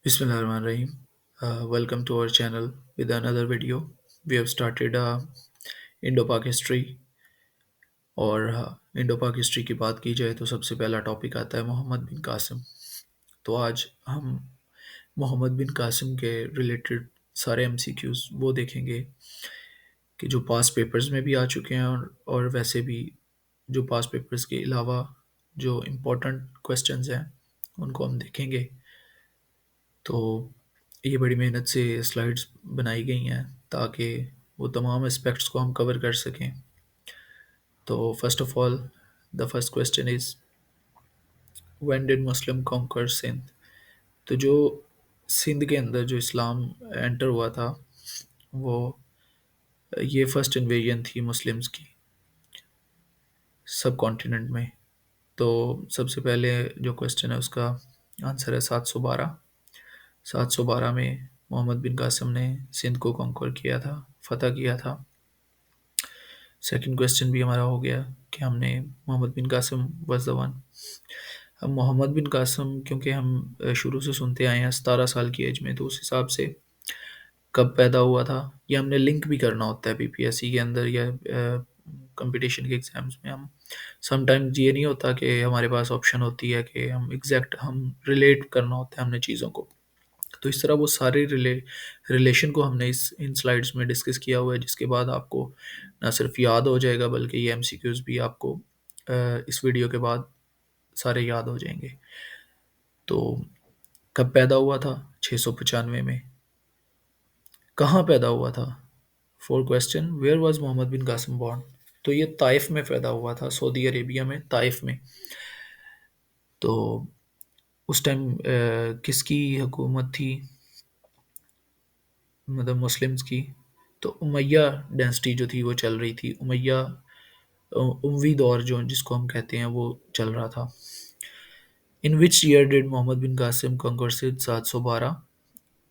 Bismillahirrahmanirrahim. Welcome to our channel with another video. We have started Indo-Pak history और इंडो-पाक history की बात की जाए तो सबसे पहला टॉपिक आता है मोहम्मद बिन कासिम। तो आज हम मोहम्मद बिन कासिम के रिलेटेड सारे एमसीक्यूज वो देखेंगे कि जो पास पेपर्स में भी आ चुके हैं और वैसे भी जो पास पेपर्स के अलावा जो इम्पोर्टेंट क्वेश्चंस हैं उनको हम देखेंगे। तो ये बड़ी मेहनत से स्लाइड्स बनाई गई हैं ताकि वो तमाम एस्पेक्ट्स को हम कवर कर सकें। तो first of all the first question is when did Muslim conquer Sindh. तो जो सिंध के अंदर जो इस्लाम एंटर हुआ था वो ये फर्स्ट इन्वेजन थी मुस्लिम्स की सब कॉन्टिनेंट में। तो सबसे पहले जो क्वेश्चन है उसका आंसर है 712। 712 में मोहम्मद बिन कासिम ने सिंध को कॉन्कर किया था, फतह किया था। सेकंड क्वेश्चन भी हमारा हो गया कि हमने मोहम्मद बिन कासिम वाज द वन। अब मोहम्मद बिन कासिम क्योंकि हम शुरू से सुनते आए हैं 17 साल की एज में, तो उस हिसाब से कब पैदा हुआ था ये हमने लिंक भी करना होता है पीपीएससी के अंदर या कंपटीशन के एग्जाम्स में। हम समटाइम्स ये नहीं होता कि हमारे पास ऑप्शन होती है कि हम रिलेट करना होता है हमने चीज़ों को। तो इस तरह वो सारे रिलेशन को हमने इस इन स्लाइड्स में डिस्कस किया हुआ है, जिसके बाद आपको ना सिर्फ याद हो जाएगा बल्कि ये एमसीक्यूज भी आपको इस वीडियो के बाद सारे याद हो जाएंगे। तो कब पैदा हुआ था? 695 में। कहाँ पैदा हुआ था? Four question, where was Mohammad bin Qasim born? तो ये ताइफ में पैदा हुआ था, सऊदी अरेबिया में, ताइफ में। तो उस टाइम किसकी हुकूमत थी, मतलब मुस्लिम्स की? तो उमैया डायनेस्टी जो थी वो चल रही थी। उमैया उमवी दौर जो जिसको हम कहते हैं वो चल रहा था। In which year did Mohammad bin Qasim conquer Sindh? 712।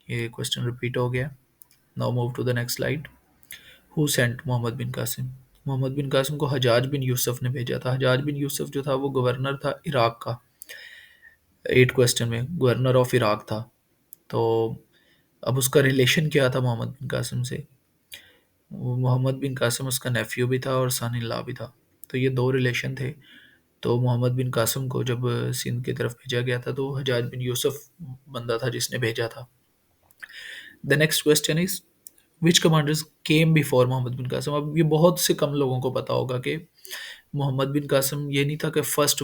ये क्वेश्चन रिपीट हो गया। Now move to the next slide. Who sent Muhammad bin Qasim? Muhammad bin Qasim को हजाज बिन यूसुफ ने भेजा था। हजाज बिन यूसुफ जो था वो गवर्नर था इराक का। 8 क्वेश्चन में गवर्नर ऑफ इराक था। तो अब उसका रिलेशन क्या था मोहम्मद बिन कासिम से? वो मोहम्मद बिन कासिम उसका नेफ्यू भी था और सन इन लॉ भी था। तो ये दो रिलेशन थे। तो मोहम्मद बिन कासिम को जब सिंध की तरफ भेजा गया था तो हजाज बिन यूसुफ बंदा था जिसने भेजा था। The next question is which commanders came before Muhammad bin Qasim. अब ये बहुत से कम लोगों को पता होगा कि मोहम्मद बिन कासिम ये नहीं था कि फर्स्ट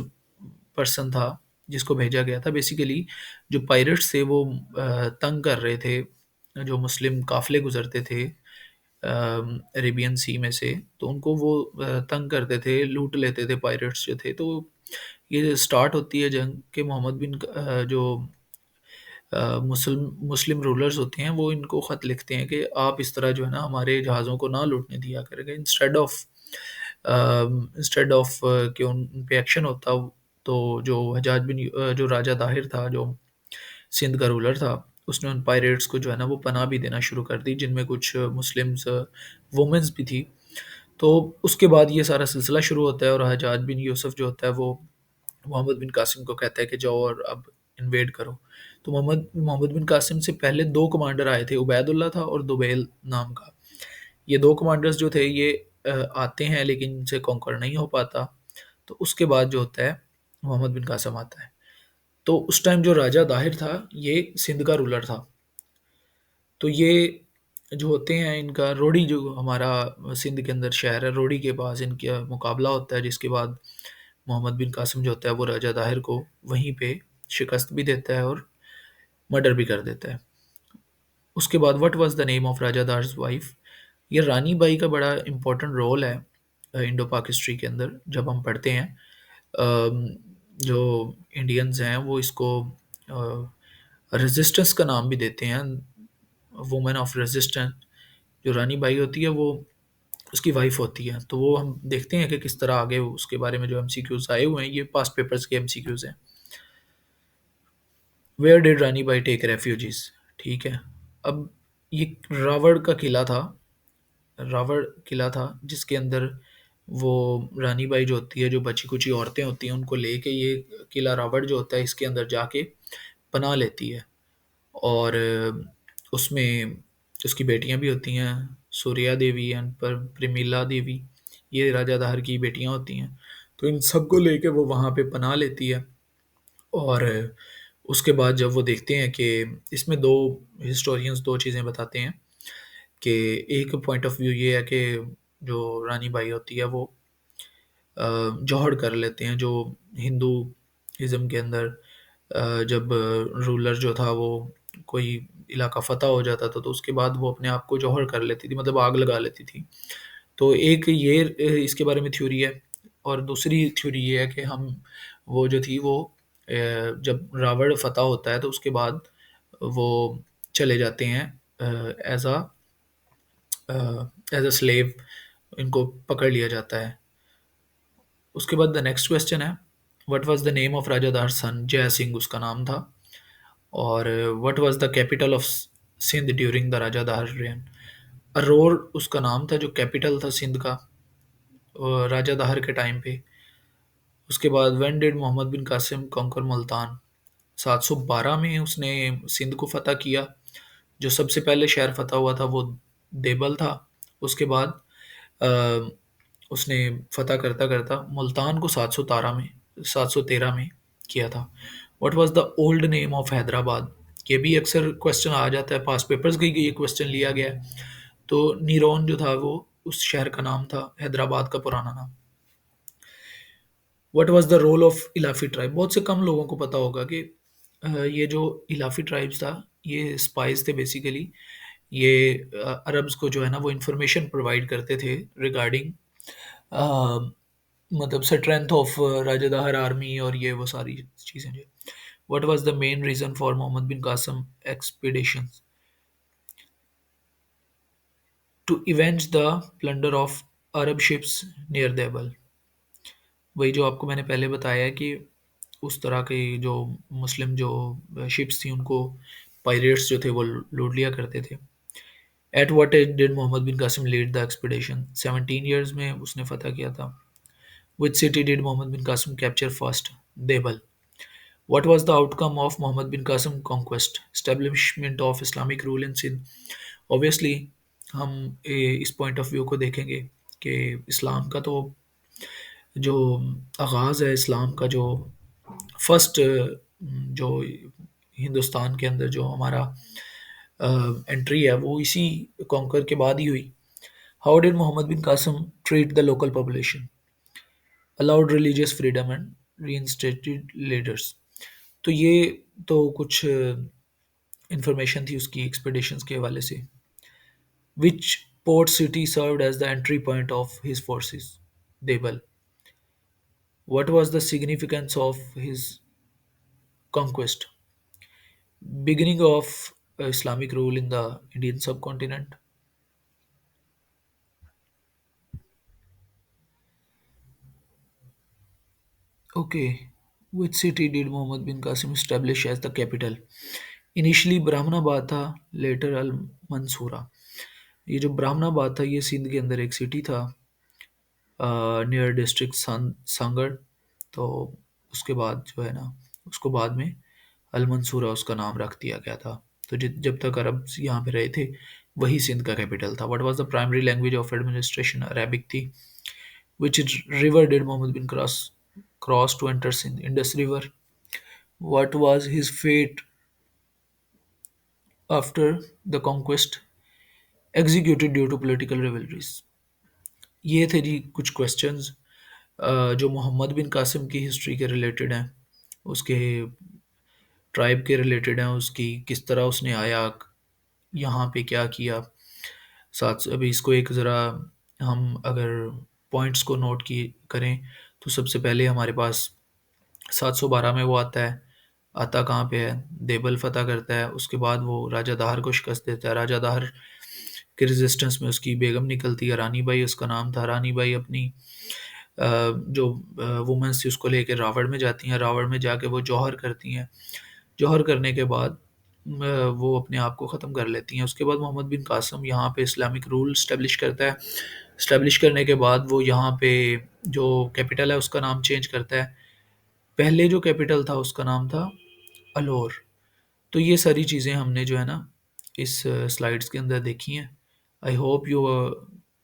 पर्सन था जिसको भेजा गया था। बेसिकली जो पायरेट्स थे वो तंग कर रहे थे जो मुस्लिम काफिले गुजरते थे अरेबियन सी में से, तो उनको वो तंग करते थे, लूट लेते थे पायरेट्स जो थे। तो ये स्टार्ट होती है जंग के मोहम्मद बिन जो मुस्लिम मुस्लिम रूलर्स होते हैं वो इनको ख़त लिखते हैं कि आप इस तरह जो है ना हमारे जहाज़ों को ना लूटने दिया करेंगे। इंस्टेड ऑफ कि उन पे एक्शन होता। तो जो हजाज बिन जो राजा दाहिर था जो सिंध का रूलर था, उसने उन पायरेट्स को जो है ना वो पनाह भी देना शुरू कर दी, जिनमें कुछ मुस्लिम्स वुमेन्स भी थी। तो उसके बाद ये सारा सिलसिला शुरू होता है और हजाज बिन यूसुफ जो होता है वो मोहम्मद बिन कासिम को कहता है कि जाओ और अब इन्वेड करो। तो मोहम्मद मोहम्मद बिन कासिम से पहले दो कमांडर आए थे, उबैदुल्ला था और दुबैल नाम का। ये दो कमांडर्स जो थे ये आते हैं लेकिन इनसे कॉन्कर नहीं हो पाता। तो उसके बाद जो होता है मोहम्मद बिन कासिम आता है। तो उस टाइम जो राजा दाहिर था ये सिंध का रूलर था। तो ये जो होते हैं इनका रोडी जो हमारा सिंध के अंदर शहर है, रोडी के पास इनका मुकाबला होता है, जिसके बाद मोहम्मद बिन कासिम जो होता है वो राजा दाहिर को वहीं पे शिकस्त भी देता है और मर्डर भी कर देता है। उसके बाद what was the name of Raja Dahir's wife? ये रानी बाई का बड़ा इंपॉर्टेंट रोल है इंडो पाक हिस्ट्री के अंदर जब हम पढ़ते हैं। अम, जो इंडियंस हैं वो इसको रेजिस्टेंस का नाम भी देते हैं, वुमेन ऑफ रेजिस्टेंस। जो रानी बाई होती है वो उसकी वाइफ होती है। तो वो हम देखते हैं कि किस तरह आगे उसके बारे में जो एमसीक्यूज आए हुए हैं ये पास्ट पेपर्स के एमसीक्यूज हैं। Where did Rani Bai take refugees? ठीक है। अब ये रावड़ का किला था, रावड़ किला था जिसके अंदर वो रानी बाई जो होती है, जो बची कुची औरतें होती हैं, उनको लेके ये किला रावड़ जो होता है इसके अंदर जाके पनाह लेती है। और उसमें उसकी बेटियां भी होती हैं, सूर्या देवी एंड पर प्रेमिला देवी। ये राजा दाहर की बेटियां होती हैं। तो इन सबको लेके वो वहाँ पे पनाह लेती है। और उसके बाद जब वो देखते हैं कि इसमें दो हिस्टोरियंस दो चीज़ें बताते हैं कि एक पॉइंट ऑफ व्यू ये है कि जो रानी बाई होती है वो जौहर कर लेते हैं। जो हिंदूइज़्म के अंदर जब रूलर जो था वो कोई इलाका फ़तह हो जाता था तो उसके बाद वो अपने आप को जौहर कर लेती थी, मतलब आग लगा लेती थी। तो एक ये इसके बारे में थ्योरी है। और दूसरी थ्योरी ये है कि हम वो जो थी वो जब रावण फ़तह होता है तो उसके बाद वो चले जाते हैं एज़ अ स्लेव, इनको पकड़ लिया जाता है। उसके बाद द नेक्स्ट क्वेश्चन है, what was the name of Raja Dahir son? Jai Singh उसका नाम था। और what was the capital of Sindh during the Raja Dahir reign? अरोर उसका नाम था जो कैपिटल था सिंध का राजा दाहर के टाइम पे। उसके बाद when did Mohammad bin Qasim conquer Multan? 712 में उसने सिंध को फतह किया। जो सबसे पहले शहर फतह हुआ था वो देबल था। उसके बाद अ, उसने फतह करता करता मुल्तान को 713 में किया था। What was the old name of Hyderabad? ये भी अक्सर क्वेश्चन आ जाता है, पास पेपर्स का ये क्वेश्चन लिया गया है। तो नीरौन जो था वो उस शहर का नाम था, हैदराबाद का पुराना नाम। What was the role of Alafi tribe? बहुत से कम लोगों को पता होगा कि ये जो इलाफी ट्राइब्स था ये स्पाइस थे बेसिकली। ये अरब्स को जो है ना वो इंफॉर्मेशन प्रोवाइड करते थे रिगार्डिंग मतलब स्ट्रेंथ ऑफ राजा दाहर आर्मी और ये वो सारी चीज़ें जो। What was the main reason for Muhammad bin Qasim expedition? To avenge the plunder of Arab ships near Debal. वही जो आपको मैंने पहले बताया है कि उस तरह के जो मुस्लिम जो शिप्स थी उनको पायरेट्स जो थे वो लूट लिया करते थे। At what age did Mohammad bin Qasim lead the expedition? 17 years में उसने फतह किया था। Which city did Mohammad bin Qasim capture first? Debal. What was the outcome of Muhammad bin Qasim conquest? Establishment of Islamic rule in Sindh. Obviously हम इस point of view को देखेंगे कि इस्लाम का तो जो आगाज़ है, इस्लाम का जो फर्स्ट जो हिंदुस्तान के अंदर जो हमारा एंट्री है वो इसी कॉन्कर के बाद ही हुई। How did Mohammad bin Qasim treat the local population? Allowed religious freedom and reinstated leaders. तो ये तो कुछ इंफॉर्मेशन थी उसकी एक्सपेडिशंस के हवाले से। Which port city served as the entry point of his forces? Debal. What was the significance of his conquest? Beginning of Islamic rule in the Indian subcontinent. Okay, which city did Muhammad bin Qasim establish as the capital? Initially Brahmanabad था, later अल मंसूरा। ये जो ब्राह्मणाबाद था ये सिंध के अंदर एक city था near district Sanghar. तो उसके बाद जो है ना उसको बाद में अल मंसूरा उसका नाम रख दिया गया था। तो जब तक अरब यहाँ पे रहे थे वही सिंध का कैपिटल था। What was the primary language of administration? Arabic थी। Which river did Muhammad bin cross to enter Sindh? Indus River. What was his fate after the conquest? Executed due to political rivalries. ये थे जी कुछ questions जो मोहम्मद बिन कासिम की history के related हैं, उसके tribe के रिलेटेड हैं, उसकी किस तरह उसने आया, यहाँ पे क्या किया। साथ अभी इसको एक ज़रा हम अगर पॉइंट्स को नोट की करें तो सबसे पहले हमारे पास 712 में वो आता है। आता कहाँ पे है? देबल फतह करता है। उसके बाद वो राजा दाहर को शिकस्त देता है। राजा दाहर के रेजिस्टेंस में उसकी बेगम निकलती है, रानी बाई उसका नाम था। रानी बाई अपनी जो वुमेन्स थी उसको लेकर रावड़ में जाती हैं। रावड़ में जाके वो जौहर करती हैं। जौहर करने के बाद वो अपने आप को ख़त्म कर लेती हैं। उसके बाद मोहम्मद बिन कासिम यहाँ पे इस्लामिक रूल इस्टेब्लिश करता है। इस्टेब्लिश करने के बाद वो यहाँ पे जो कैपिटल है उसका नाम चेंज करता है। पहले जो कैपिटल था उसका नाम था अलोर। तो ये सारी चीज़ें हमने जो है ना इस स्लाइड्स के अंदर देखी हैं। I hope you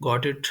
got it.